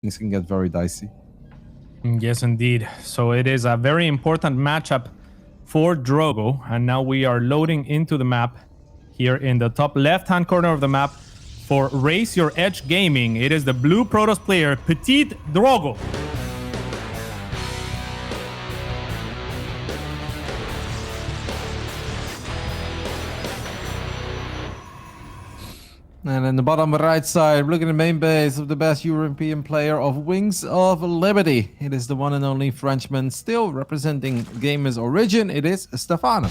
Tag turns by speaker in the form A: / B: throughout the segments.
A: things can get very dicey.
B: Yes, indeed. So it is a very important matchup for Drogo, and now we are loading into the map here in the top left-hand corner of the map for Raise Your Edge Gaming. It is the blue Protoss player, PtitDrogo.
A: And in the bottom right side, look at the main base of the best European player of Wings of Liberty. It is the one and only Frenchman still representing Gamer's origin. It is Stephano.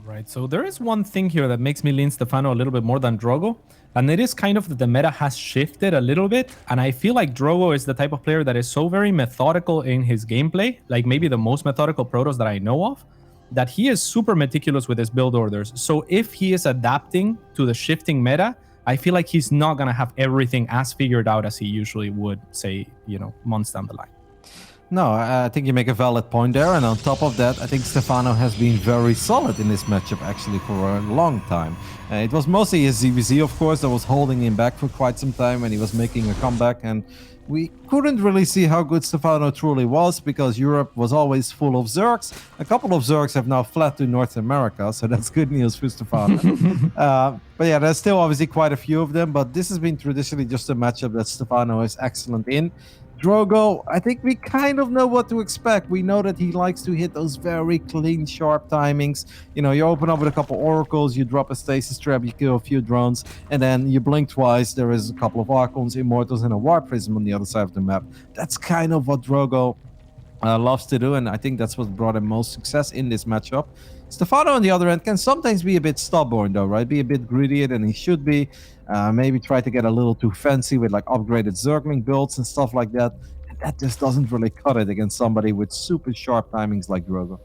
B: Right, so there is one thing here that makes me lean Stephano a little bit more than Drogo, and it is kind of that the meta has shifted a little bit, and I feel like Drogo is the type of player that is so very methodical in his gameplay, like maybe the most methodical Protoss that I know of, that he is super meticulous with his build orders. So if he is adapting to the shifting meta, I feel like he's not going to have everything as figured out as he usually would, say, months down the line.
A: No, I think you make a valid point there. And on top of that, I think Stephano has been very solid in this matchup actually for a long time. It was mostly his ZVZ, of course, that was holding him back for quite some time when he was making a comeback. And we couldn't really see how good Stephano truly was because Europe was always full of Zergs. A couple of Zergs have now fled to North America, so that's good news for Stephano. But yeah, there's still obviously quite a few of them, but this has been traditionally just a matchup that Stephano is excellent in. Drogo, I think we kind of know what to expect. We know that he likes to hit those very clean, sharp timings. You open up with a couple oracles, you drop a stasis trap, you kill a few drones, and then you blink twice. There is a couple of Archons, Immortals, and a Warp Prism on the other side of the map. That's kind of what Drogo loves to do, and I think that's what brought him most success in this matchup. Stephano, on the other end, can sometimes be a bit stubborn, though, right? Be a bit greedier than he should be. Maybe try to get a little too fancy with like upgraded Zergling builds and stuff like that. And that just doesn't really cut it against somebody with super sharp timings like Drogo.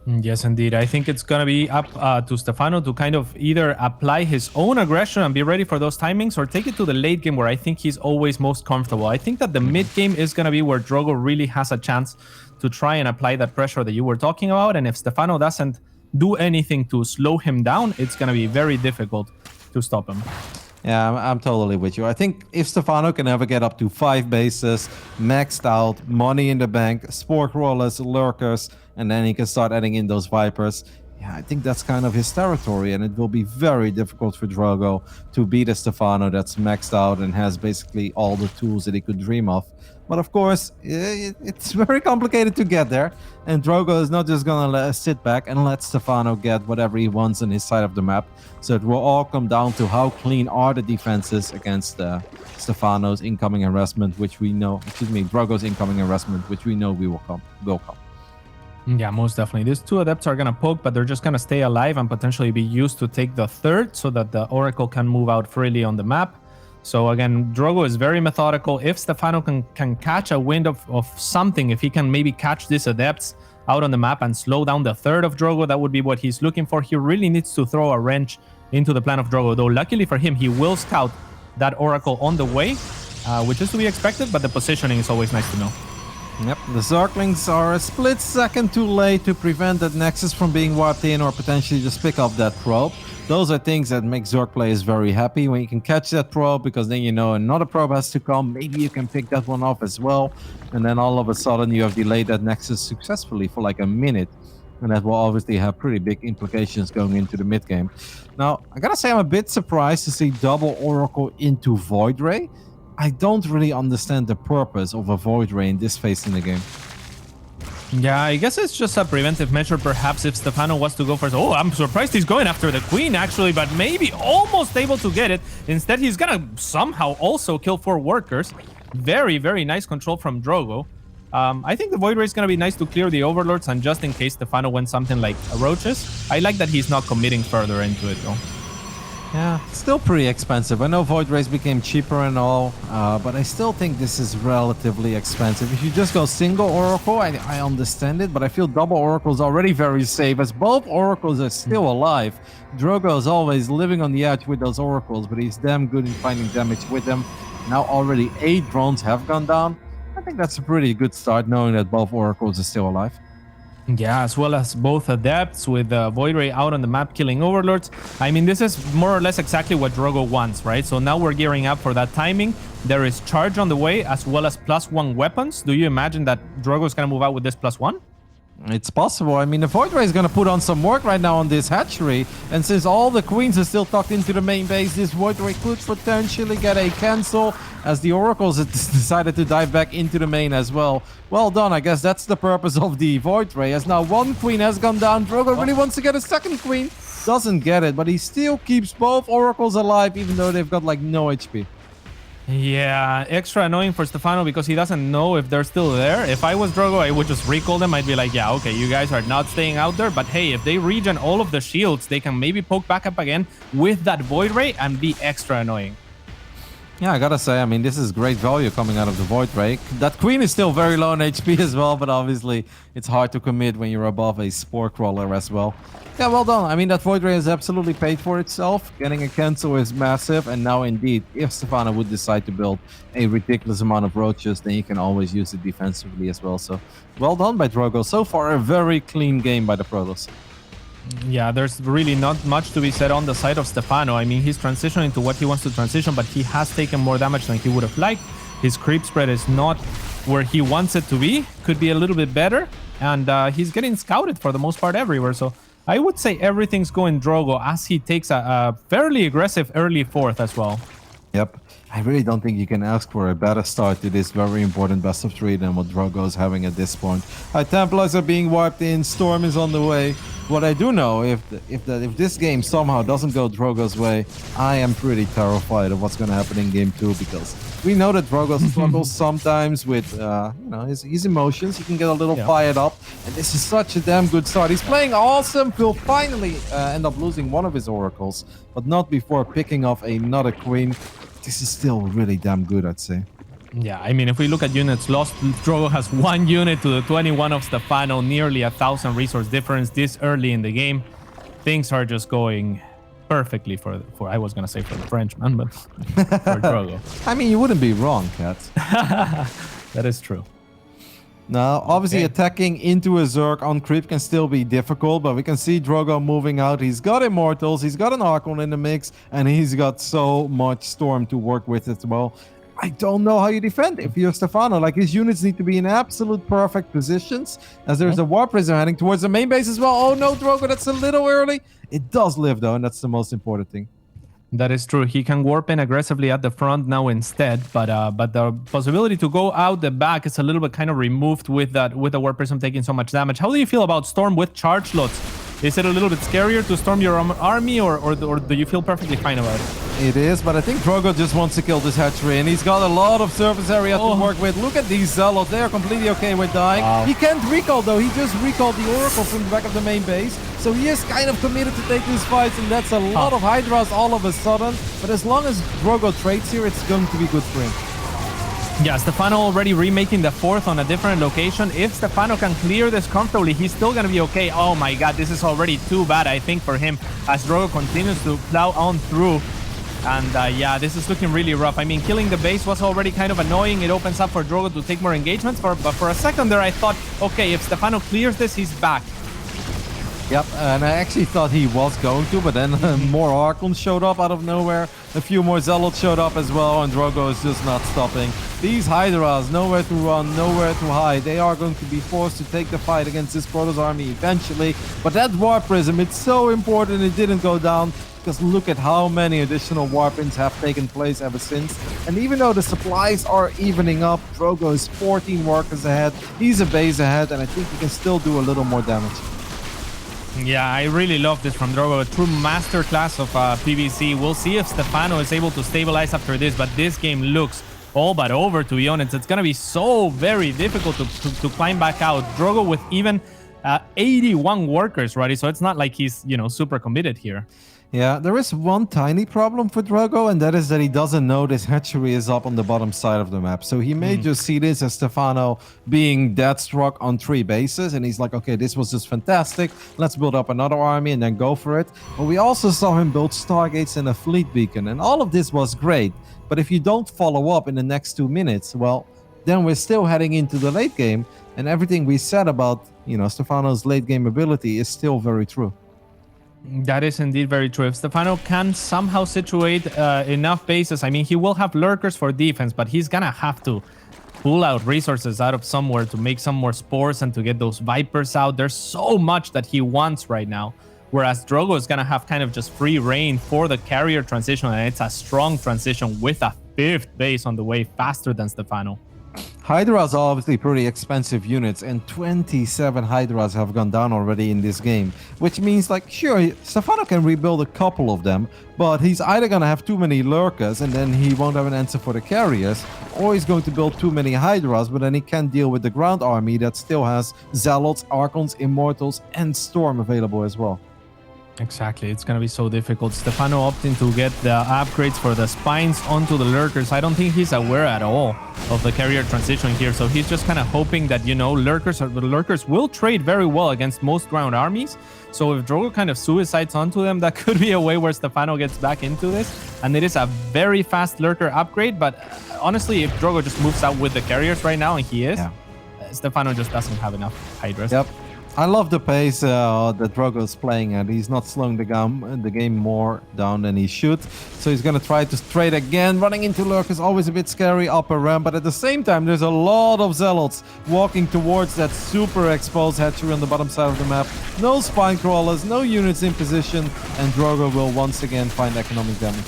B: Yes, indeed. I think it's going to be up to Stephano to kind of either apply his own aggression and be ready for those timings or take it to the late game where I think he's always most comfortable. I think that the mid game is going to be where Drogo really has a chance to try and apply that pressure that you were talking about. And if Stephano doesn't do anything to slow him down, it's going to be very difficult to stop him.
A: Yeah, I'm totally with you. I think if Stephano can ever get up to 5 bases, maxed out, money in the bank, spore crawlers, lurkers, and then he can start adding in those Vipers, yeah, I think that's kind of his territory, and it will be very difficult for Drogo to beat a Stephano that's maxed out and has basically all the tools that he could dream of. But of course, it's very complicated to get there, and Drogo is not just gonna sit back and let Stephano get whatever he wants on his side of the map. So it will all come down to how clean are the defenses against Stephano's incoming harassment, which we know, Drogo's incoming harassment, which we know will come.
B: Yeah, most definitely. These two adepts are going to poke, but they're just going to stay alive and potentially be used to take the third so that the Oracle can move out freely on the map. So again, Drogo is very methodical. If Stephano can catch a wind of something, if he can maybe catch these adepts out on the map and slow down the third of Drogo, that would be what he's looking for. He really needs to throw a wrench into the plan of Drogo, though luckily for him, he will scout that Oracle on the way, which is to be expected, but the positioning is always nice to know.
A: Yep, the Zerglings are a split second too late to prevent that Nexus from being warped in or potentially just pick up that probe. Those are things that make Zerg players very happy when you can catch that probe, because then you know another probe has to come. Maybe you can pick that one off as well. And then all of a sudden you have delayed that Nexus successfully for like a minute. And that will obviously have pretty big implications going into the mid game. Now, I gotta say I'm a bit surprised to see double Oracle into Void Ray. I don't really understand the purpose of a Void Ray in this phase in the game.
B: Yeah, I guess it's just a preventive measure, perhaps, if Stephano was to go first. Oh, I'm surprised he's going after the Queen, actually, but maybe almost able to get it. Instead, he's gonna somehow also kill 4 workers. Very, very nice control from Drogo. I think the Void Ray is gonna be nice to clear the Overlords, and just in case Stephano wins something like Roaches. I like that he's not committing further into it, though.
A: Yeah, still pretty expensive. I know Void Rays became cheaper and all, but I still think this is relatively expensive. If you just go single Oracle, I understand it, but I feel double Oracle is already very safe, as both Oracles are still alive. Drogo is always living on the edge with those Oracles, but he's damn good in finding damage with them. Now already 8 drones have gone down. I think that's a pretty good start, knowing that both Oracles are still alive.
B: Yeah, as well as both adepts with Void Ray out on the map killing overlords. I mean, this is more or less exactly what Drogo wants, right? So now we're gearing up for that timing. There is charge on the way as well as +1 weapons. Do you imagine that Drogo is going to move out with this +1?
A: It's possible. I mean, the Void Ray is going to put on some work right now on this hatchery. And since all the queens are still tucked into the main base, this Void Ray could potentially get a cancel as the Oracles have decided to dive back into the main as well. Well done. I guess that's the purpose of the Void Ray. As now one queen has gone down. Drogo really wants to get a second queen. Doesn't get it, but he still keeps both Oracles alive, even though they've got like no HP.
B: Yeah, extra annoying for Stephano because he doesn't know if they're still there. If I was Drogo, I would just recall them. I'd be like, yeah, okay, you guys are not staying out there. But hey, if they regen all of the shields, they can maybe poke back up again with that Void Ray and be extra annoying.
A: Yeah, I gotta say, I mean, this is great value coming out of the Void Ray. That queen is still very low on HP as well, but obviously it's hard to commit when you're above a Spore Crawler as well. Yeah, well done. I mean, that Void Ray has absolutely paid for itself. Getting a cancel is massive, and now indeed, if Stephano would decide to build a ridiculous amount of roaches, then you can always use it defensively as well. So, well done by Drogo. So far, a very clean game by the Protoss.
B: Yeah, there's really not much to be said on the side of Stephano. I mean, he's transitioning to what he wants to transition, but he has taken more damage than he would have liked. His creep spread is not where he wants it to be. Could be a little bit better. And he's getting scouted for the most part everywhere. So I would say everything's going Drogo as he takes a fairly aggressive early fourth as well.
A: Yep. I really don't think you can ask for a better start to this very important best of 3 than what Drogo is having at this point. Templars are being wiped in, Storm is on the way. What I do know, if this game somehow doesn't go Drogo's way, I am pretty terrified of what's going to happen in game 2, because we know that Drogo struggles sometimes with his emotions. He can get a little fired up, and this is such a damn good start. He's playing awesome. He'll finally end up losing one of his Oracles, but not before picking off another queen. This is still really damn good, I'd say.
B: Yeah, I mean, if we look at units lost, Drogo has 1 unit to the 21 of Stephano, nearly 1,000 resource difference this early in the game. Things are just going perfectly for I was gonna say for the Frenchman, but for Drogo.
A: I mean, you wouldn't be wrong, Kat.
B: That is true.
A: Now, obviously attacking into a Zerg on creep can still be difficult, but we can see Drogo moving out. He's got Immortals, he's got an Archon in the mix, and he's got so much Storm to work with as well. I don't know how you defend if you're Stephano. Like, his units need to be in absolute perfect positions, as there's a War Prism heading towards the main base as well. Oh no, Drogo, that's a little early. It does live though, and that's the most important thing.
B: That is true. He can warp in aggressively at the front now instead, but the possibility to go out the back is a little bit kind of removed with the Warp Prism taking so much damage. How do you feel about Storm with charge slots? Is it a little bit scarier to storm your army, or do you feel perfectly fine about it?
A: It is, but I think Drogo just wants to kill this hatchery, and he's got a lot of surface area to work with. Look at these Zealots. They are completely okay with dying. Wow. He can't recall, though. He just recalled the Oracle from the back of the main base. So he is kind of committed to take these fights, and that's a lot of Hydras all of a sudden. But as long as Drogo trades here, it's going to be good for him.
B: Yeah, Stephano already remaking the 4th on a different location. If Stephano can clear this comfortably, he's still going to be okay. Oh my god, this is already too bad, I think, for him, as Drogo continues to plow on through. And yeah, this is looking really rough. I mean, killing the base was already kind of annoying. It opens up for Drogo to take more engagements. But for a second there, I thought, okay, if Stephano clears this, he's back.
A: Yep, and I actually thought he was going to, but then more Archons showed up out of nowhere. A few more Zealots showed up as well, and Drogo is just not stopping. These Hydras, nowhere to run, nowhere to hide. They are going to be forced to take the fight against this Protoss army eventually. But that Warp Prism, it's so important it didn't go down, because look at how many additional Warpins have taken place ever since. And even though the supplies are evening up, Drogo is 14 workers ahead. He's a base ahead, and I think he can still do a little more damage.
B: Yeah, I really love this from Drogo. A true masterclass of PvC. We'll see if Stephano is able to stabilize after this, but this game looks all but over, to be honest. It's going to be so very difficult to climb back out. Drogo with even 81 workers, right? So it's not like he's, super committed here.
A: Yeah, there is one tiny problem for Drogo, and that is that he doesn't know this hatchery is up on the bottom side of the map. So he may just see this as Stephano being dead struck on 3 bases, and he's like, okay, this was just fantastic. Let's build up another army and then go for it. But we also saw him build Stargates and a fleet beacon, and all of this was great. But if you don't follow up in the next 2 minutes, well, then we're still heading into the late game. And everything we said about, Stephano's late game ability is still very true.
B: That is indeed very true. If Stephano can somehow situate enough bases, I mean, he will have lurkers for defense, but he's gonna have to pull out resources out of somewhere to make some more spores and to get those Vipers out. There's so much that he wants right now. Whereas Drogo is gonna have kind of just free reign for the carrier transition, and it's a strong transition with a 5th base on the way, faster than Stephano.
A: Hydras are obviously pretty expensive units, and 27 Hydras have gone down already in this game, which means, like, sure, Stephano can rebuild a couple of them, but he's either gonna have too many lurkers and then he won't have an answer for the carriers, or he's going to build too many Hydras, but then he can't deal with the ground army that still has Zealots, Archons, Immortals, and Storm available as well.
B: Exactly, it's gonna be so difficult. Stephano opting to get the upgrades for the spines onto the lurkers. I don't think he's aware at all of the carrier transition here, so he's just kind of hoping that, lurkers will trade very well against most ground armies. So if Drogo kind of suicides onto them, that could be a way where Stephano gets back into this. And it is a very fast lurker upgrade, but honestly, if Drogo just moves out with the carriers right now, and he is, Stephano just doesn't have enough Hydras.
A: Yep. I love the pace that Drogo is playing at. He's not slowing the game more down than he should. So he's going to try to trade again. Running into lurk is always a bit scary upper ramp, but at the same time, there's a lot of Zealots walking towards that super exposed hatchery on the bottom side of the map. No spine crawlers, no units in position, and Drogo will once again find economic damage.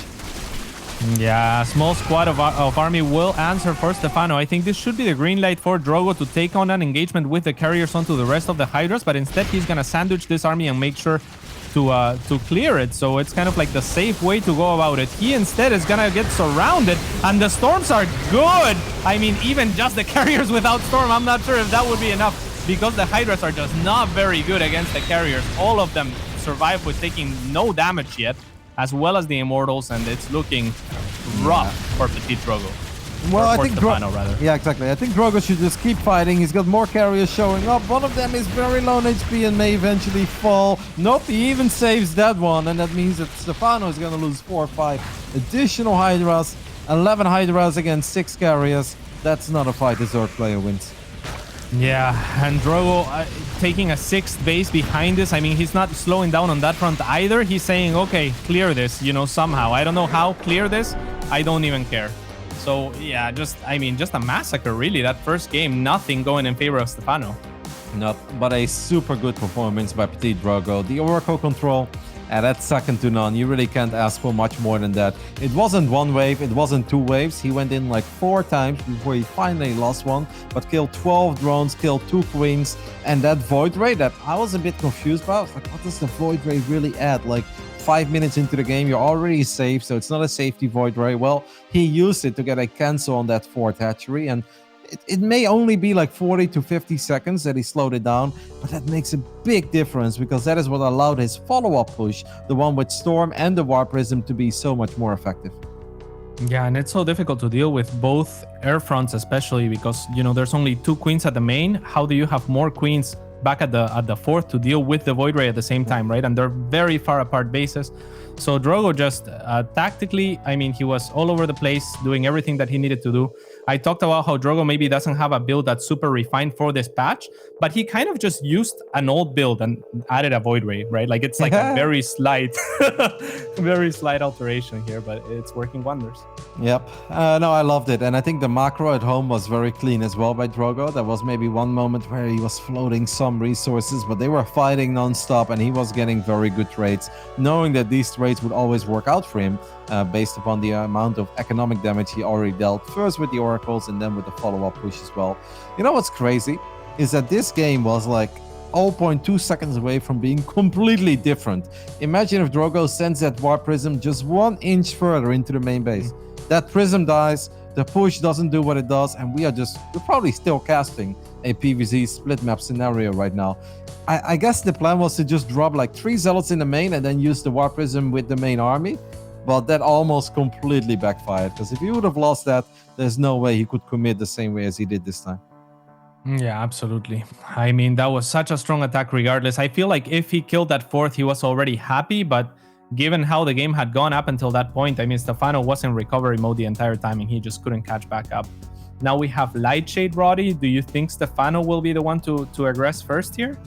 B: Yeah, a small squad of army will answer for Stephano. I think this should be the green light for Drogo to take on an engagement with the carriers onto the rest of the Hydras, but instead he's gonna sandwich this army and make sure to clear it. So it's kind of like the safe way to go about it. He instead is gonna get surrounded, and the storms are good. I mean, even just the carriers without storm, I'm not sure if that would be enough, because the Hydras are just not very good against the carriers. All of them survive with taking no damage yet, as well as the Immortals, and it's looking rough for PtitDrogo.
A: Well, I think
B: Stephano, rather.
A: Yeah, exactly. I think Drogo should just keep fighting. He's got more carriers showing up. One of them is very low on HP and may eventually fall. Nope, he even saves that one, and that means that Stephano is going to lose 4 or 5 additional Hydras. 11 Hydras against 6 carriers. That's not a fight the Zerg player wins.
B: Yeah, and Drogo taking a 6th base behind this. I mean, he's not slowing down on that front either. He's saying, okay, clear this, somehow. I don't know how, clear this. I don't even care. So, yeah, just a massacre, really. That first game, nothing going in favor of Stephano.
A: Nope, but a super good performance by PtitDrogo. The Oracle control, that's second to none. You really can't ask for much more than that. It wasn't one wave, it wasn't 2 waves. He went in like 4 times before he finally lost one, but killed 12 drones, killed 2 queens, and that Void Ray that I was a bit confused about. I was like, what does the Void Ray really add? Like 5 minutes into the game, you're already safe, so it's not a safety Void Ray. Well, he used it to get a cancel on that 4th hatchery, and it may only be like 40 to 50 seconds that he slowed it down, but that makes a big difference because that is what allowed his follow-up push, the one with Storm and the Warp Prism, to be so much more effective.
B: Yeah, and it's so difficult to deal with both air fronts, especially because, there's only 2 queens at the main. How do you have more queens back at the 4th to deal with the Void Ray at the same time, right? And they're very far apart bases. So Drogo just tactically, I mean, he was all over the place doing everything that he needed to do. I talked about how Drogo maybe doesn't have a build that's super refined for this patch, but he kind of just used an old build and added a Void Ray, right? Like it's like a very slight alteration here, but it's working wonders.
A: Yep. No, I loved it. And I think the macro at home was very clean as well by Drogo. There was maybe one moment where he was floating some resources, but they were fighting non-stop and he was getting very good trades, knowing that these trades would always work out for him based upon the amount of economic damage he already dealt, first with the Oracles and then with the follow-up push as well. You know what's crazy? Is that this game was like 0.2 seconds away from being completely different. Imagine if Drogo sends that Warp Prism just 1 inch further into the main base. That Prism dies, the push doesn't do what it does, and we're probably still casting a PvZ split map scenario right now. I guess the plan was to just drop like 3 Zealots in the main and then use the Warp Prism with the main army, but that almost completely backfired, because if he would have lost that, there's no way he could commit the same way as he did this time.
B: Yeah, absolutely. I mean, that was such a strong attack regardless. I feel like if he killed that 4th, he was already happy, but given how the game had gone up until that point, I mean, Stephano was in recovery mode the entire time and he just couldn't catch back up. Now we have Lightshade Roddy. Do you think Stephano will be the one to aggress first here?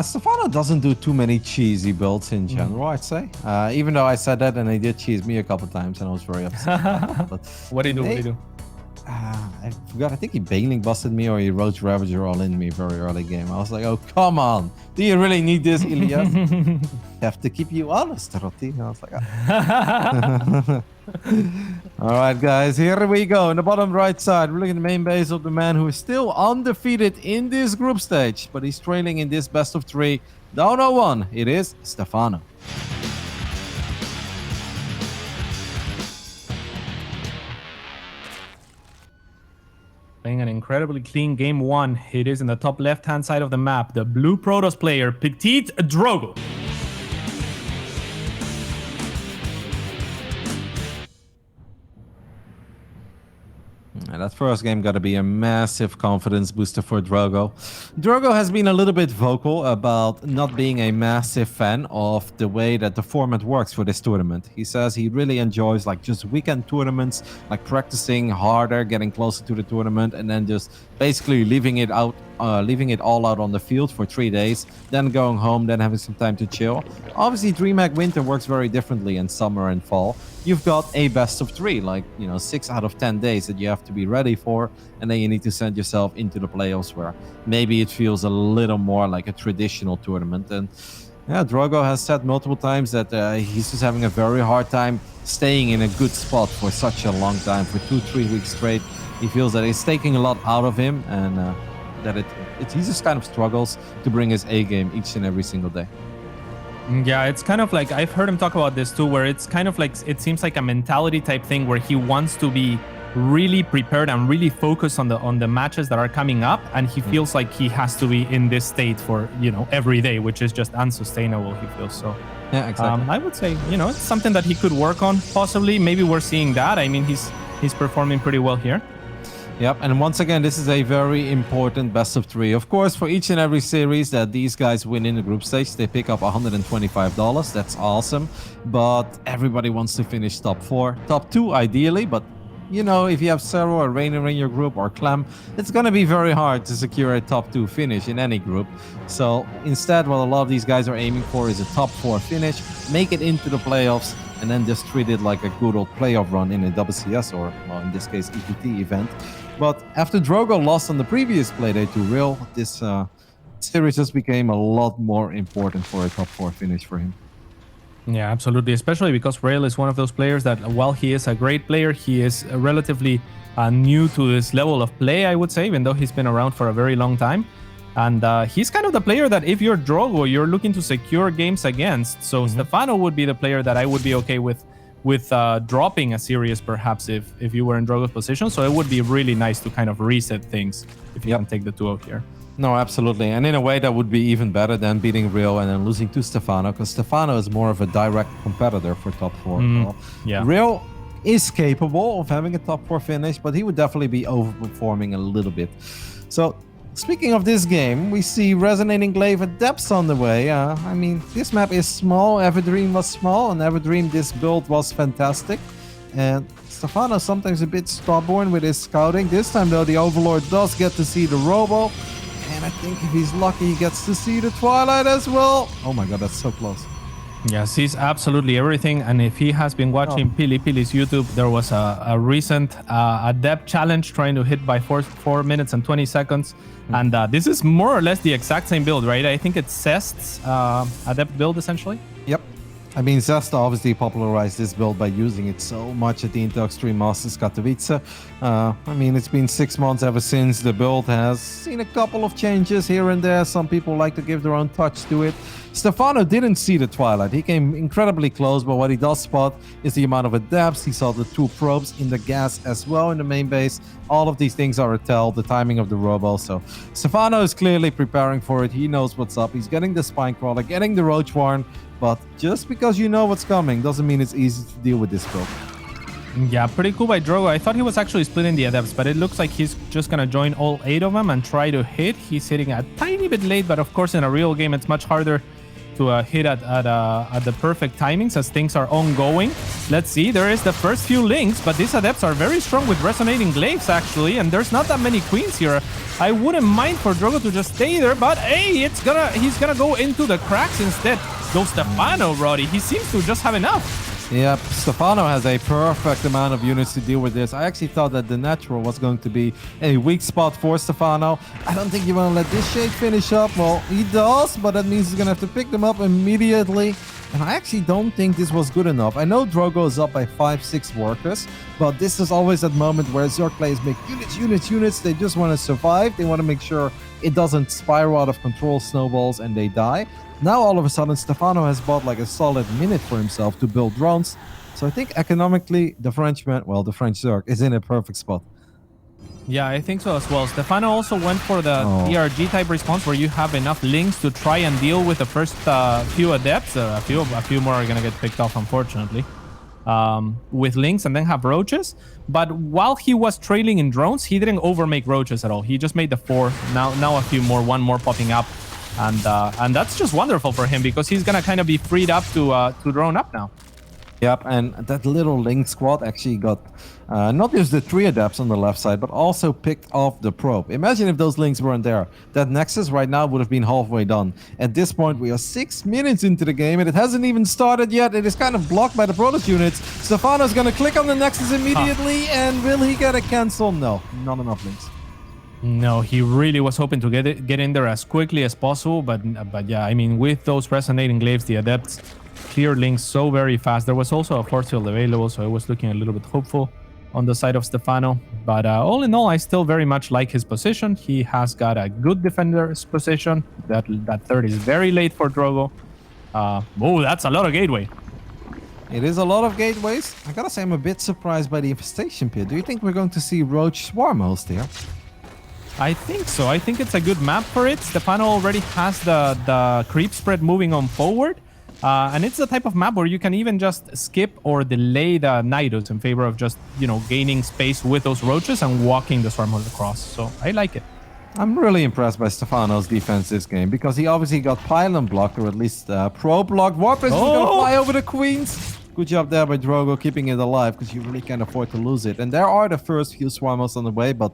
A: Stephano doesn't do too many cheesy builds in general, I'd say. Even though I said that and he did cheese me a couple times and I was very upset. But
B: What did he do?
A: I forgot. I think he Baneling busted me or he Roach Ravager all in me very early game. I was like, oh, come on. Do you really need this, Ilya? Have to keep you honest, Rotti. I was like, ah. All right, guys, here we go. In the bottom right side, we're looking at the main base of the man who is still undefeated in this group stage, but he's trailing in this best of 3. Down 0-1. It is Stephano.
B: Playing an incredibly clean game 1. It is in the top left-hand side of the map. The blue Protoss player, PtitDrogo.
A: That first game got to be a massive confidence booster for Drogo. Drogo has been a little bit vocal about not being a massive fan of the way that the format works for this tournament. He says he really enjoys like just weekend tournaments, like practicing harder, getting closer to the tournament, and then just basically leaving it all out on the field for 3 days, then going home, then having some time to chill. Obviously, DreamHack Winter works very differently in summer and fall. You've got a best of 3, like, 6 out of 10 days that you have to be ready for, and then you need to send yourself into the playoffs where maybe it feels a little more like a traditional tournament. And yeah, Drogo has said multiple times that he's just having a very hard time staying in a good spot for such a long time, for 2-3 weeks straight. He feels that it's taking a lot out of him, and that he just kind of struggles to bring his A game each and every single day.
B: Yeah, it's kind of like, I've heard him talk about this too, where it's kind of like, it seems like a mentality type thing where he wants to be really prepared and really focused on the matches that are coming up, and he feels like he has to be in this state for every day, which is just unsustainable, he feels. So
A: yeah, exactly.
B: I would say it's something that he could work on, possibly. Maybe we're seeing that. I mean, he's performing pretty well here.
A: Yep, and once again, this is a very important best of 3. Of course, for each and every series that these guys win in the group stage, they pick up $125. That's awesome. But everybody wants to finish top 4. Top 2, ideally, but if you have Zero or Rainer in your group or Clem, it's going to be very hard to secure a top 2 finish in any group. So instead, what a lot of these guys are aiming for is a top 4 finish, make it into the playoffs, and then just treat it like a good old playoff run in a WCS or, well, in this case, EPT event. But after Drogo lost on the previous Playdate to Real, this series just became a lot more important for a top 4 finish for him.
B: Yeah, absolutely. Especially because Rail is one of those players that, while he is a great player, he is relatively new to this level of play, I would say, even though he's been around for a very long time. And he's kind of the player that if you're Drogo, you're looking to secure games against. So Stephano would be the player that I would be okay with dropping a series, perhaps, if you were in Drogo's position. So it would be really nice to kind of reset things if you can take the 2 out here.
A: No, absolutely. And in a way, that would be even better than beating Real and then losing to Stephano, because Stephano is more of a direct competitor for top 4. Well,
B: yeah.
A: Real is capable of having a top 4 finish, but he would definitely be overperforming a little bit. So speaking of this game, we see Resonating Glaive at depths on the way. I mean, this map is small. Everdream was small, and Everdream, this build was fantastic. And Stephano sometimes a bit stubborn with his scouting. This time, though, the Overlord does get to see the Robo. And I think if he's lucky, he gets to see the Twilight as well. Oh my god, that's so close.
B: Yeah, sees absolutely everything. And if he has been watching Pili's YouTube, there was a recent Adept challenge trying to hit by 4 minutes and 20 seconds. And this is more or less the exact same build, right? I think it's Zest's Adept build, essentially.
A: Yep. I mean, Zest obviously popularized this build by using it so much at the DreamHack Masters Katowice. I mean, it's been 6 months ever since. The build has seen a couple of changes here and there. Some people like to give their own touch to it. Stephano didn't see the Twilight. He came incredibly close, but what he does spot is the amount of adepts. He saw the 2 probes in the gas as well in the main base. All of these things are a tell, the timing of the Robo. So Stephano is clearly preparing for it. He knows what's up. He's getting the Spine Crawler, getting the Roach Warren. But just because you know what's coming doesn't mean it's easy to deal with this build.
B: Yeah, pretty cool by Drogo. I thought he was actually splitting the adepts, but it looks like he's just going to join all 8 of them and try to hit. He's hitting a tiny bit late, but of course in a real game it's much harder to hit at the perfect timings as things are ongoing. Let's see, there is the first few links, but these adepts are very strong with resonating glaives actually, and there's not that many queens here. I wouldn't mind for Drogo to just stay there, but hey, he's gonna go into the cracks instead. Go Stephano, Roddy. He seems to just have enough.
A: Yep, Stephano has a perfect amount of units to deal with this. I actually thought that the natural was going to be a weak spot for Stephano. I don't think you want to let this shade finish up. Well, he does, but that means he's going to have to pick them up immediately. And I actually don't think this was good enough. I know Drogo is up by 5-6 workers, but this is always that moment where Zerg players make units. They just want to survive. They want to make sure it doesn't spiral out of control, snowballs, and they die. Now, all of a sudden, Stephano has bought like a solid minute for himself to build drones. So I think economically, the Frenchman, well, the French Zerg, is in a perfect spot.
B: Yeah, I think so as well. Stephano also went for the ERG type response where you have enough links to try and deal with the first few adepts. A few more are going to get picked off, unfortunately, with links, and then have roaches. But while he was trailing in drones, he didn't overmake roaches at all. He just made the 4. Now a few more, one more popping up. And that's just wonderful for him because he's going to kind of be freed up to drone up now.
A: Yep, and that little link squad actually got not just the 3 adepts on the left side, but also picked off the probe. Imagine if those links weren't there. That Nexus right now would have been halfway done. At this point, we are 6 minutes into the game, and it hasn't even started yet. It is kind of blocked by the Protoss units. Stephano's going to click on the Nexus immediately, and will he get a cancel? No, not enough links.
B: No, he really was hoping to get in there as quickly as possible, but yeah, I mean, with those resonating glaives, the adepts clear links so very fast. There was also a force field available, so I was looking a little bit hopeful on the side of Stephano. But all in all, I still very much like his position. He has got a good defender's position. That third is very late for Drogo. Oh, that's a lot of gateway.
A: It is a lot of gateways. I gotta say, I'm a bit surprised by the infestation pit. Do you think we're going to see Roach Swarm host here?
B: I think so. I think it's a good map for it. Stephano already has the creep spread moving on forward. And it's the type of map where you can even just skip or delay the Nidus in favor of just, gaining space with those roaches and walking the swarm host across. So I like it.
A: I'm really impressed by Stephano's defense this game because he obviously got pylon blocked, or at least pro blocked. Warpress is going to fly over the queens. Good job there by Drogo keeping it alive because you really can't afford to lose it. And there are the first few swarmers on the way, but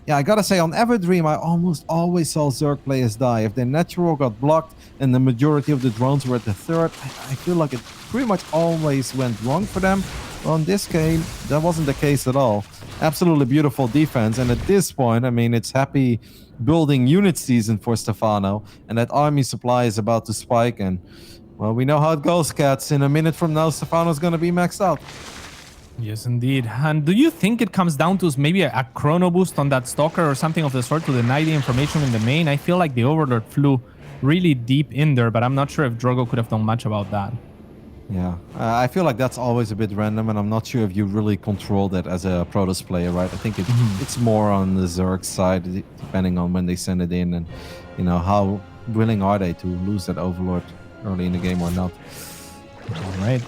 A: yeah, I gotta say, on Everdream, I almost always saw Zerg players die. If their natural got blocked and the majority of the drones were at the third, I feel like it pretty much always went wrong for them. Well, in this game, that wasn't the case at all. Absolutely beautiful defense, and at this point, I mean, it's happy building unit season for Stephano, and that army supply is about to spike, and, well, we know how it goes, cats. In a minute from now, Stephano's gonna be maxed out.
B: Yes, indeed. And do you think it comes down to maybe a chrono boost on that Stalker or something of the sort to deny the information in the main? I feel like the Overlord flew really deep in there, but I'm not sure if Drogo could have done much about that.
A: Yeah, I feel like that's always a bit random, and I'm not sure if you really control that as a Protoss player, right? I think it's more on the Zerg side, depending on when they send it in and, how willing are they to lose that Overlord early in the game or not.
B: All right.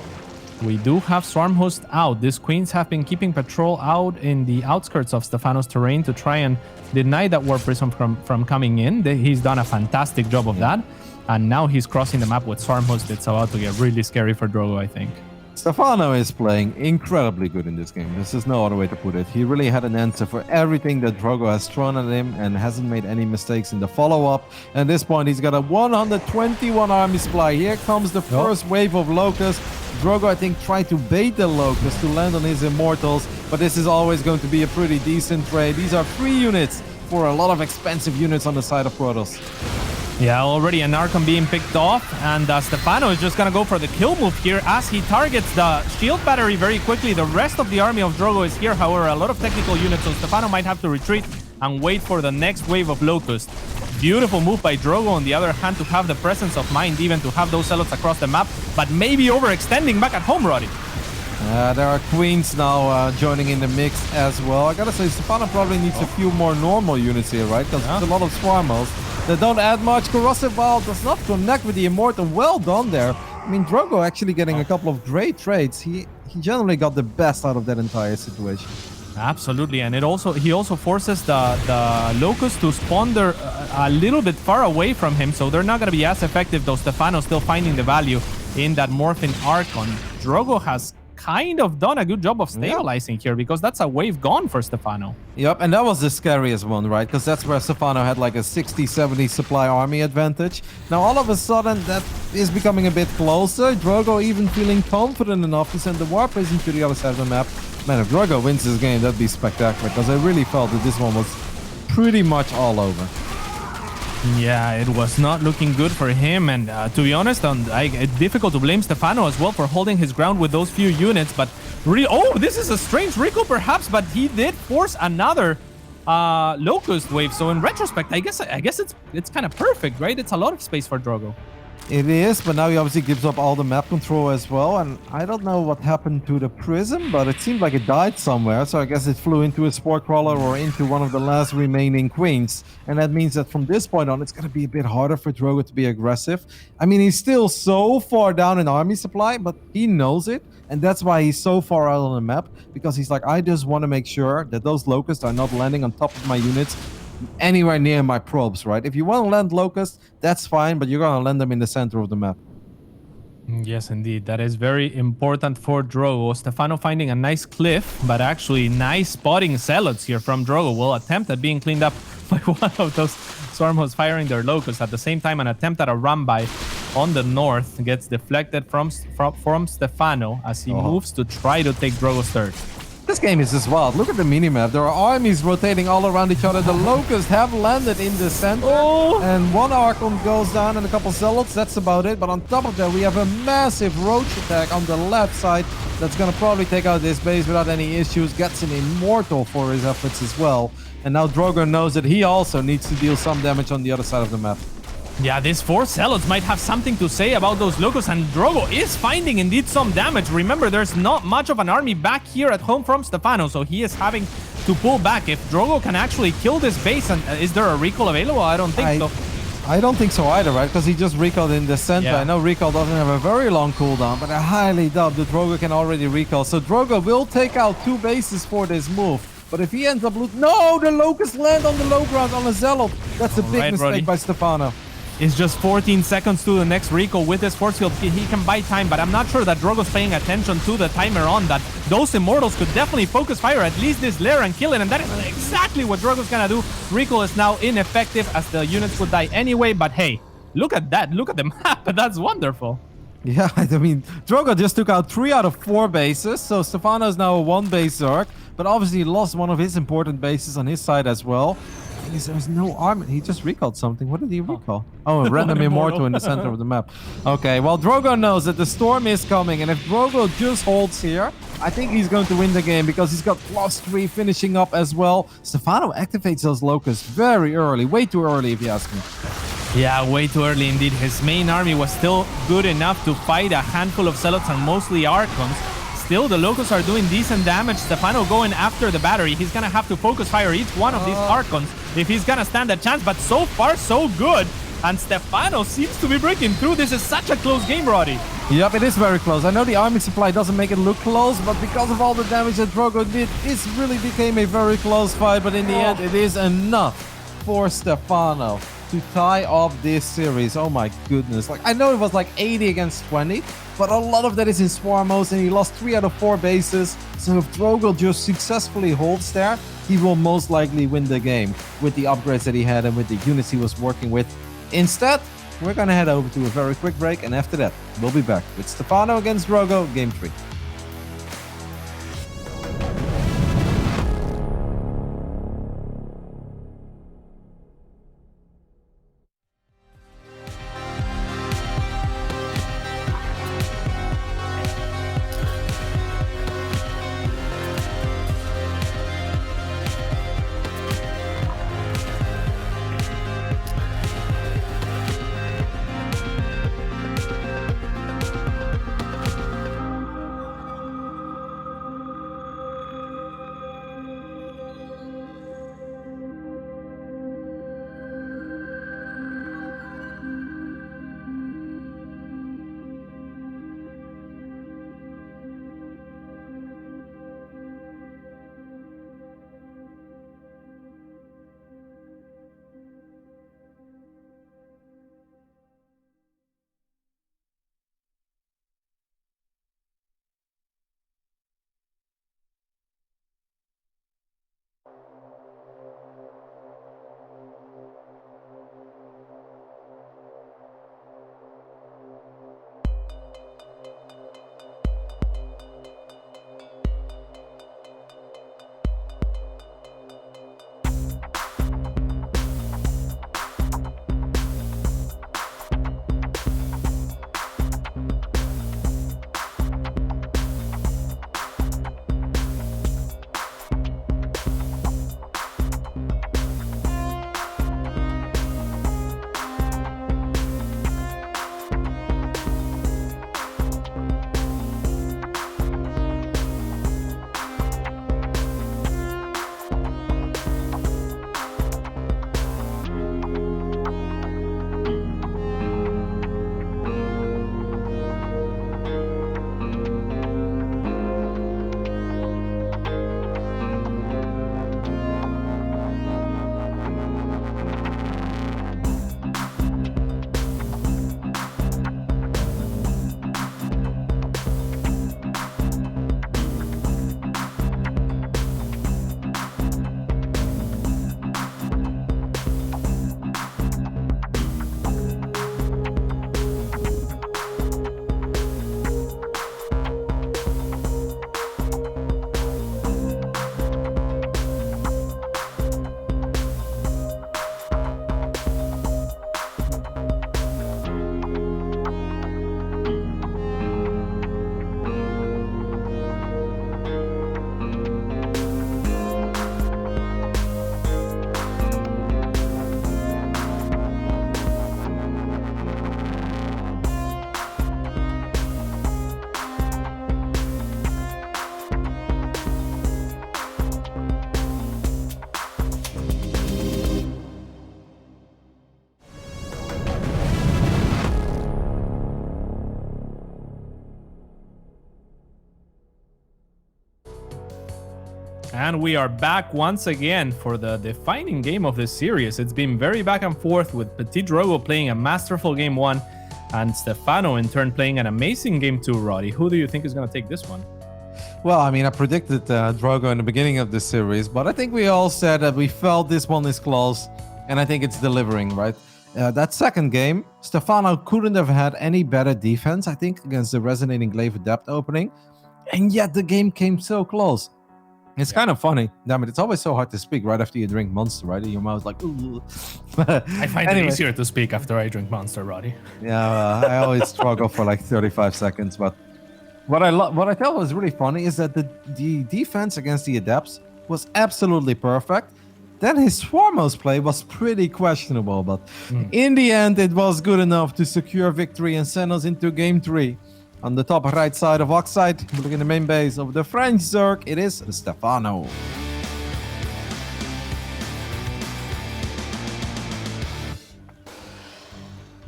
B: We do have Swarm Host out. These queens have been keeping patrol out in the outskirts of Stephano's terrain to try and deny that War Prism from coming in. He's done a fantastic job of that. And now he's crossing the map with Swarm Host. It's about to get really scary for Drogo, I think.
A: Stephano is playing incredibly good in this game. This is no other way to put it. He really had an answer for everything that Drogo has thrown at him and hasn't made any mistakes in the follow-up. At this point, he's got a 121 army supply. Here comes the first wave of Locusts. Drogo, I think, tried to bait the Locust to land on his Immortals, but this is always going to be a pretty decent trade. These are 3 units for a lot of expensive units on the side of Protoss.
B: Yeah, already an Archon being picked off, and Stephano is just going to go for the kill move here as he targets the shield battery very quickly. The rest of the army of Drogo is here, however, a lot of technical units, so Stephano might have to retreat and wait for the next wave of Locust. Beautiful move by Drogo, on the other hand, to have the presence of mind even to have those zealots across the map, but maybe overextending back at home, Roddy.
A: There are queens now joining in the mix as well. I gotta say, Stephano probably needs a few more normal units here, right? Because there's a lot of Swarmos that don't add much. Corrosive Ball does not connect with the Immortal. Well done there. I mean, Drogo actually getting a couple of great trades. He generally got the best out of that entire situation.
B: Absolutely, and he also forces the Locust to spawn there a little bit far away from him, so they're not going to be as effective, though Stephano still finding the value in that Morphin Archon. Drogo has kind of done a good job of stabilizing here, because that's a wave gone for Stephano.
A: Yep, and that was the scariest one, right? Because that's where Stephano had like a 60-70 supply army advantage. Now all of a sudden that is becoming a bit closer. Drogo even feeling confident enough to send the War Prison to the other side of the map. Man, if Drogo wins this game, that'd be spectacular, because I really felt that this one was pretty much all over.
B: Yeah, it was not looking good for him, and to be honest, it's difficult to blame Stephano as well for holding his ground with those few units, but oh, this is a strange recall perhaps, but he did force another Locust wave, so in retrospect, I guess it's kind of perfect, right? It's a lot of space for Drogo.
A: It is, but now he obviously gives up all the map control as well, and I don't know what happened to the Prism, but it seemed like it died somewhere, so I guess it flew into a Spore Crawler or into one of the last remaining Queens, and that means that from this point on, it's going to be a bit harder for Drogo to be aggressive. I mean, he's still so far down in army supply, but he knows it, and that's why he's so far out on the map, because he's like, I just want to make sure that those Locusts are not landing on top of my units anywhere near my probes, right? If you want to land Locusts, that's fine, but you're going to land them in the center of the map.
B: Yes, indeed. That is very important for Drogo. Stephano finding a nice cliff, but actually nice spotting Zealots here from Drogo. Will attempt at being cleaned up by one of those Swarmhosts firing their Locusts. At the same time, an attempt at a run-by on the north gets deflected from Stephano as he moves to try to take Drogo's third.
A: This game is just wild. Look at the minimap. There are armies rotating all around each other. The Locusts have landed in the center. And one Archon goes down and a couple Zealots. That's about it. But on top of that, we have a massive Roach attack on the left side that's going to probably take out this base without any issues. Gets an Immortal for his efforts as well. And now Drogo knows that he also needs to deal some damage on the other side of the map.
B: Yeah, these 4 Zealots might have something to say about those Locusts, and Drogo is finding indeed some damage. Remember, there's not much of an army back here at home from Stephano, so he is having to pull back. If Drogo can actually kill this base, and is there a recall available? I don't think so.
A: I don't think so either, right? Because he just recalled in the center.
B: Yeah.
A: I know recall doesn't have a very long cooldown, but I highly doubt that Drogo can already recall. So Drogo will take out 2 bases for this move. But if he ends up no, the Locusts land on the low ground on a Zealot. That's a big mistake by Stephano.
B: It's just 14 seconds to the next recall with this force field. He can buy time, but I'm not sure that Drogo's paying attention to the timer on that. Those Immortals could definitely focus fire at least this lair and kill it, and that is exactly what Drogo's gonna do. Recall is now ineffective as the units would die anyway, but hey, look at that. Look at the map. That's wonderful.
A: Yeah, I mean, Drogo just took out 3 out of 4 bases, so Stephano is now a 1-base Zerg, but obviously lost one of his important bases on his side as well. There's no armor. He just recalled something. What did he recall? Oh, a random Immortal in the center of the map. Okay, well, Drogo knows that the storm is coming, and if Drogo just holds here, I think he's going to win the game because he's got +3 finishing up as well. Stephano activates those Locusts very early, way too early if you ask me.
B: Yeah, way too early indeed. His main army was still good enough to fight a handful of Zealots and mostly Archons. Still, the Locusts are doing decent damage. Stephano going after the battery. He's going to have to focus fire each one of these Archons if he's going to stand a chance. But so far, so good. And Stephano seems to be breaking through. This is such a close game, Roddy.
A: Yep, it is very close. I know the army supply doesn't make it look close, but because of all the damage that Drogo did, this really became a very close fight. But in the end, it is enough for Stephano to tie off this series. Oh my goodness. Like, I know it was like 80 against 20, but a lot of that is in Swarm mode, and he lost 3 out of 4 bases. So if Drogo just successfully holds there, he will most likely win the game with the upgrades that he had and with the units he was working with. Instead, we're gonna head over to a very quick break, and after that, we'll be back with Stephano against Drogo, Game 3.
B: And we are back once again for the defining game of this series. It's been very back and forth with PtitDrogo playing a masterful game 1 and Stephano in turn playing an amazing game 2, Roddy. Who do you think is going to take this one?
A: Well, I mean, I predicted Drogo in the beginning of this series, but I think we all said that we felt this one is close, and I think it's delivering, right? That second game, Stephano couldn't have had any better defense, I think, against the Resonating Glaive Adept opening, and yet the game came so close. It's kind of funny. Damn it, it's always so hard to speak right after you drink Monster, right? Your mouth's like, ooh.
B: I find it easier to speak after I drink Monster, Roddy.
A: Yeah, I always struggle for like 35 seconds. But what I thought was really funny is that the defense against the Adepts was absolutely perfect. Then his foremost play was pretty questionable, but in the end, it was good enough to secure victory and send us into Game 3. On the top right side of Oxide, looking at the main base of the French Zerg, it is Stephano.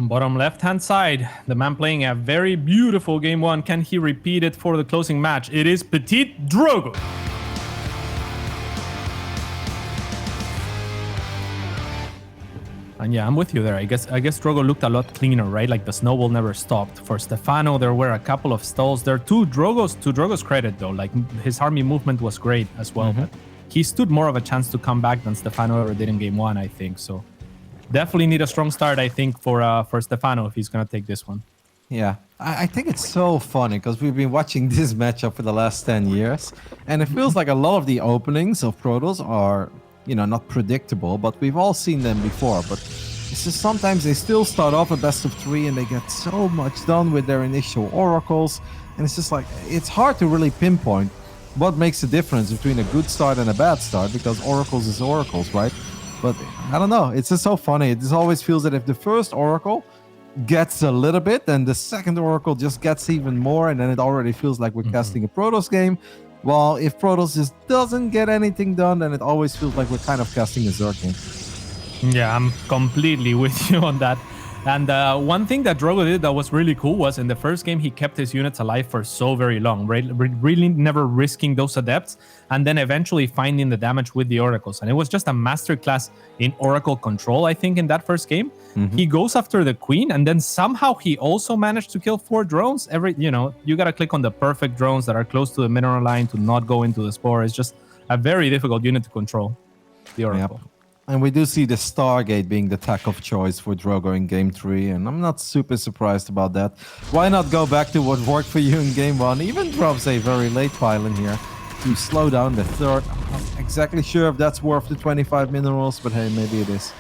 B: Bottom left-hand side, the man playing a very beautiful game 1. Can he repeat it for the closing match? It is PtitDrogo. And yeah, I'm with you there. I guess Drogo looked a lot cleaner, right? Like the snowball never stopped. For Stephano, there were a couple of stalls there. To Drogo's credit, though, like his army movement was great as well. But he stood more of a chance to come back than Stephano ever did in game 1, I think. So definitely need a strong start, I think, for Stephano if he's gonna take this one.
A: Yeah, I think it's so funny because we've been watching this matchup for the last 10 years, and it feels like a lot of the openings of Protoss are, you know, not predictable, but we've all seen them before. But it's just sometimes they still start off a best of 3 and they get so much done with their initial oracles, and it's just like, it's hard to really pinpoint what makes the difference between a good start and a bad start, because oracles is oracles, right? But I don't know, it's just so funny. It just always feels that if the first oracle gets a little bit, then the second oracle just gets even more, and then it already feels like we're casting a Protoss game. Well, if Protoss just doesn't get anything done, then it always feels like we're kind of casting a Zerg game.
B: Yeah, I'm completely with you on that. And one thing that Drogo did that was really cool was in the first game, he kept his units alive for so very long, right? Really never risking those Adepts, and then eventually finding the damage with the Oracles. And it was just a masterclass in Oracle control, I think, in that first game. He goes after the Queen, and then somehow he also managed to kill 4 drones. You got to click on the perfect drones that are close to the mineral line to not go into the Spore. It's just a very difficult unit to control, the Oracle.
A: Yep. And we do see the Stargate being the tech of choice for Drogo in Game 3, and I'm not super surprised about that. Why not go back to what worked for you in Game 1? Even drops a very late pylon here to slow down the third. I'm not exactly sure if that's worth the 25 minerals, but hey, maybe it is.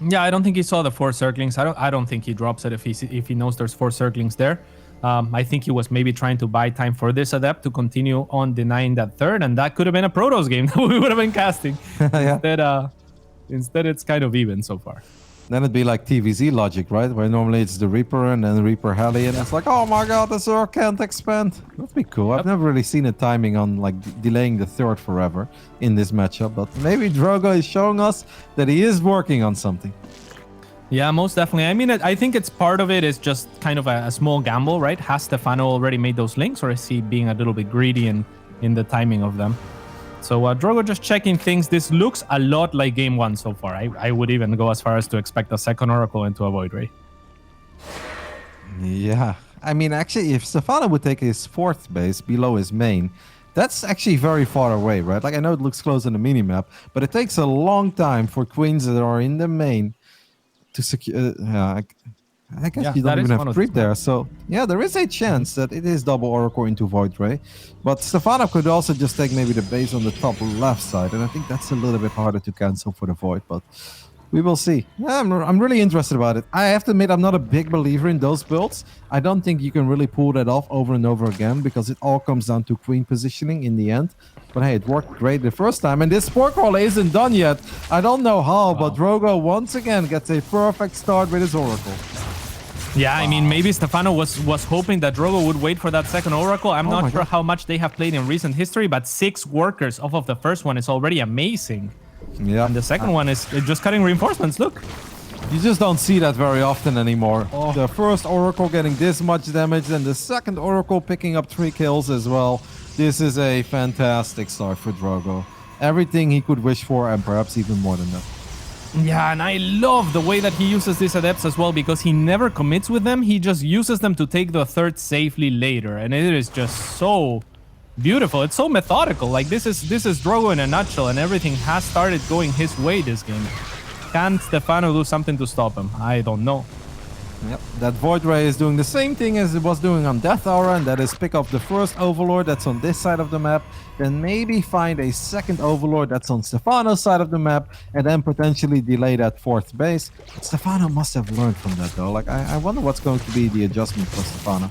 B: Yeah, I don't think he saw the 4 circlings. I don't think he drops it if he knows there's 4 circlings there. I think he was maybe trying to buy time for this Adept to continue on denying that third, and that could have been a Protoss game that we would have been casting. Yeah. Instead, it's kind of even so far.
A: Then it'd be like TVZ logic, right? Where normally it's the Reaper and then Reaper Heli, and it's like, oh my god, the Zerg can't expand. That'd be cool. I've never really seen a timing on like delaying the third forever in this matchup, but maybe Drogo is showing us that he is working on something.
B: Yeah, most definitely. I mean, I think it's part of it is just kind of a small gamble, right? Has Stephano already made those links, or is he being a little bit greedy in the timing of them? So Drogo just checking things. This looks a lot like game 1 so far. I would even go as far as to expect a second Oracle into a Void Ray.
A: Yeah. I mean, actually, if Stephano would take his 4th base below his main, that's actually very far away, right? Like, I know it looks close on the minimap, but it takes a long time for queens that are in the main to secure... I guess you don't even have creep there. So, yeah, there is a chance that it is double Oracle into Void Ray. But Stephano could also just take maybe the base on the top left side. And I think that's a little bit harder to cancel for the Void. But we will see. Yeah, I'm really interested about it. I have to admit, I'm not a big believer in those builds. I don't think you can really pull that off over and over again, because it all comes down to queen positioning in the end. But hey, it worked great the first time. And this Spore Crawler isn't done yet. I don't know how, but Drogo once again gets a perfect start with his Oracle.
B: Yeah, I mean, maybe Stephano was hoping that Drogo would wait for that second Oracle. I'm not sure how much they have played in recent history, but 6 workers off of the first one is already amazing. Yeah. And the second one is just cutting reinforcements. Look.
A: You just don't see that very often anymore. The first Oracle getting this much damage, and the second Oracle picking up 3 kills as well. This is a fantastic start for Drogo. Everything he could wish for, and perhaps even more than that.
B: Yeah, and I love the way that he uses these adepts as well, because he never commits with them. He just uses them to take the third safely later, and it is just so beautiful. It's so methodical. Like this is Drogo in a nutshell, and everything has started going his way this game. Can Stephano do something to stop him? I don't know.
A: Yep, that Void Ray is doing the same thing as it was doing on Death Hour, and that is pick up the first Overlord that's on this side of the map, then maybe find a second Overlord that's on Stephano's side of the map, and then potentially delay that fourth base. Stephano must have learned from that though. Like, I wonder what's going to be the adjustment for Stephano.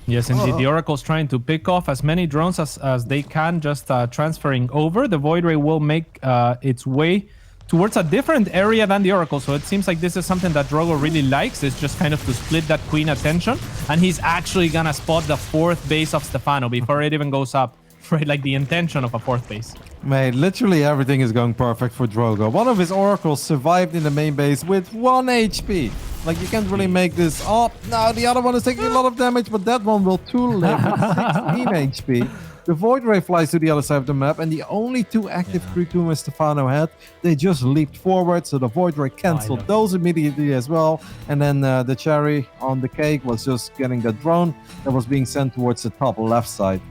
B: Yes, indeed. The Oracle's trying to pick off as many drones as they can, just transferring over. The Void Ray will make its way towards a different area than the Oracle. So it seems like this is something that Drogo really likes. It's just kind of to split that queen attention. And he's actually gonna spot the fourth base of Stephano before it even goes up. Right, like the intention of a fourth base.
A: Mate, literally everything is going perfect for Drogo. One of his Oracles survived in the main base with 1 HP. Like, you can't really make this... Oh, no, the other one is taking a lot of damage, but that one will too live with 16 HP. The Void Ray flies to the other side of the map, and the only two active crew tumors Stephano had, they just leaped forward, so the Void Ray cancelled those immediately as well. And then the cherry on the cake was just getting the drone that was being sent towards the top left side.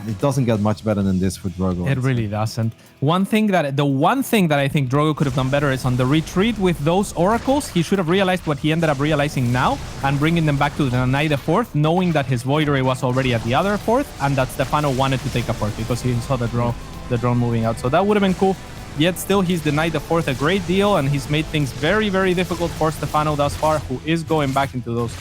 A: It doesn't get much better than this for Drogo.
B: It really doesn't. The one thing that I think Drogo could have done better is on the retreat with those oracles. He should have realized what he ended up realizing now and bringing them back to deny the fourth, knowing that his Void Ray was already at the other fourth and that Stephano wanted to take a fourth because he saw the drone moving out. So that would have been cool. Yet still, he's denied the fourth a great deal, and he's made things very, very difficult for Stephano thus far, who is going back into those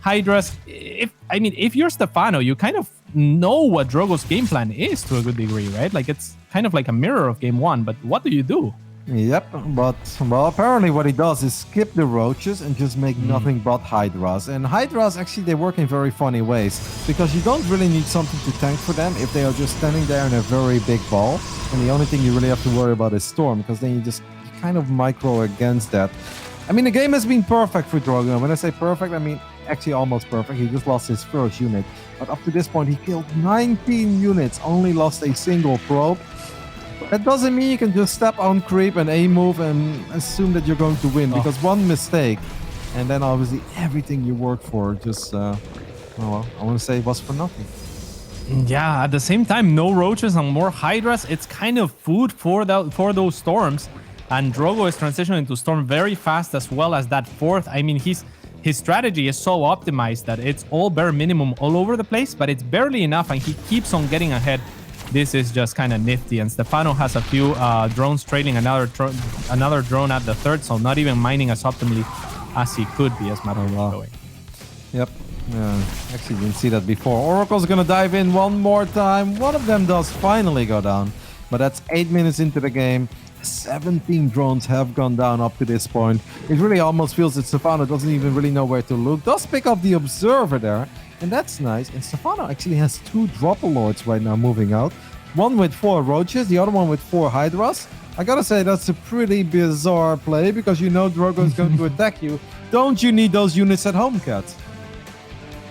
B: Hydras. If you're Stephano, you kind of know what Drogo's game plan is to a good degree, right? Like, it's kind of like a mirror of game one, but what do you do?
A: Yep, but, well, apparently what he does is skip the roaches and just make nothing but Hydras. And Hydras, actually, they work in very funny ways, because you don't really need something to tank for them if they are just standing there in a very big ball. And the only thing you really have to worry about is Storm, because then you kind of micro against that. I mean, the game has been perfect for Drogo. When I say perfect, I mean actually almost perfect. He just lost his first unit. But up to this point, he killed 19 units, only lost a single probe. That doesn't mean you can just step on creep and A-move and assume that you're going to win, because one mistake, and then obviously everything you worked for just, well, I want to say it was for nothing.
B: Yeah, at the same time, no roaches and more Hydras. It's kind of food for those storms. And Drogo is transitioning to Storm very fast, as well as that fourth. I mean, his strategy is so optimized that it's all bare minimum all over the place, but it's barely enough, and he keeps on getting ahead. This is just kind of nifty, and Stephano has a few drones trailing another drone at the third, so not even mining as optimally as he could be, as matter of going.
A: Yep. Actually didn't see that before. Oracle's gonna dive in one more time. One of them does finally go down, but that's 8 minutes into the game. 17 drones have gone down up to this point. It really almost feels that Stephano doesn't even really know where to look. Does pick up the Observer there, and that's nice. And Stephano actually has 2 Dropper Lords right now moving out. One with 4 Roaches, the other one with 4 Hydras. I gotta say, that's a pretty bizarre play, because you know Drogo is going to attack you. Don't you need those units at home, Cat?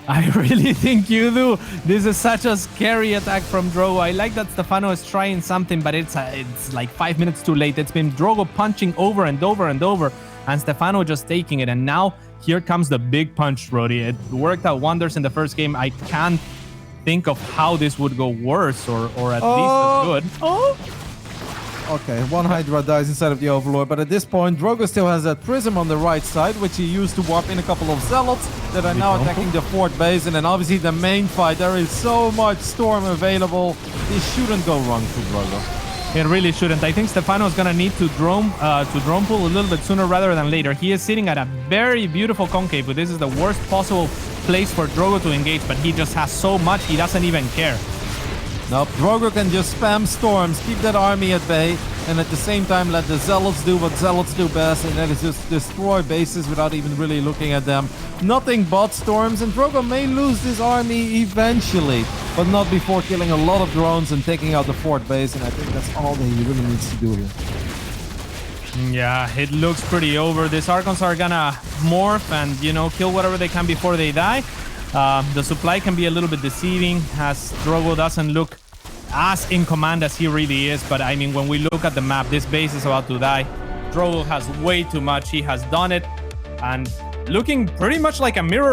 B: I really think you do. This is such a scary attack from Drogo. I like that Stephano is trying something, but it's like 5 minutes too late. It's been Drogo punching over and over and over, and Stephano just taking it. And now here comes the big punch, Brody. It worked out wonders in the first game. I can't think of how this would go worse or at least as good. Oh!
A: Okay, one Hydra dies inside of the Overlord, but at this point, Drogo still has that Prism on the right side, which he used to warp in a couple of Zealots that are now attacking the fourth base, and then obviously the main fight. There is so much Storm available. This shouldn't go wrong for Drogo.
B: It really shouldn't. I think Stephano is gonna need to drone pull a little bit sooner rather than later. He is sitting at a very beautiful concave, but this is the worst possible place for Drogo to engage, but he just has so much, he doesn't even care.
A: Nope, Drogo can just spam Storms, keep that army at bay, and at the same time let the Zealots do what Zealots do best, and that is just destroy bases without even really looking at them. Nothing but Storms, and Drogo may lose this army eventually, but not before killing a lot of drones and taking out the fourth base, and I think that's all that he really needs to do here.
B: Yeah, it looks pretty over. These Archons are gonna morph and, you know, kill whatever they can before they die. The supply can be a little bit deceiving as Drogo doesn't look as in command as he really is. But I mean, when we look at the map, this base is about to die. Drogo has way too much. He has done it. And looking pretty much like a mirror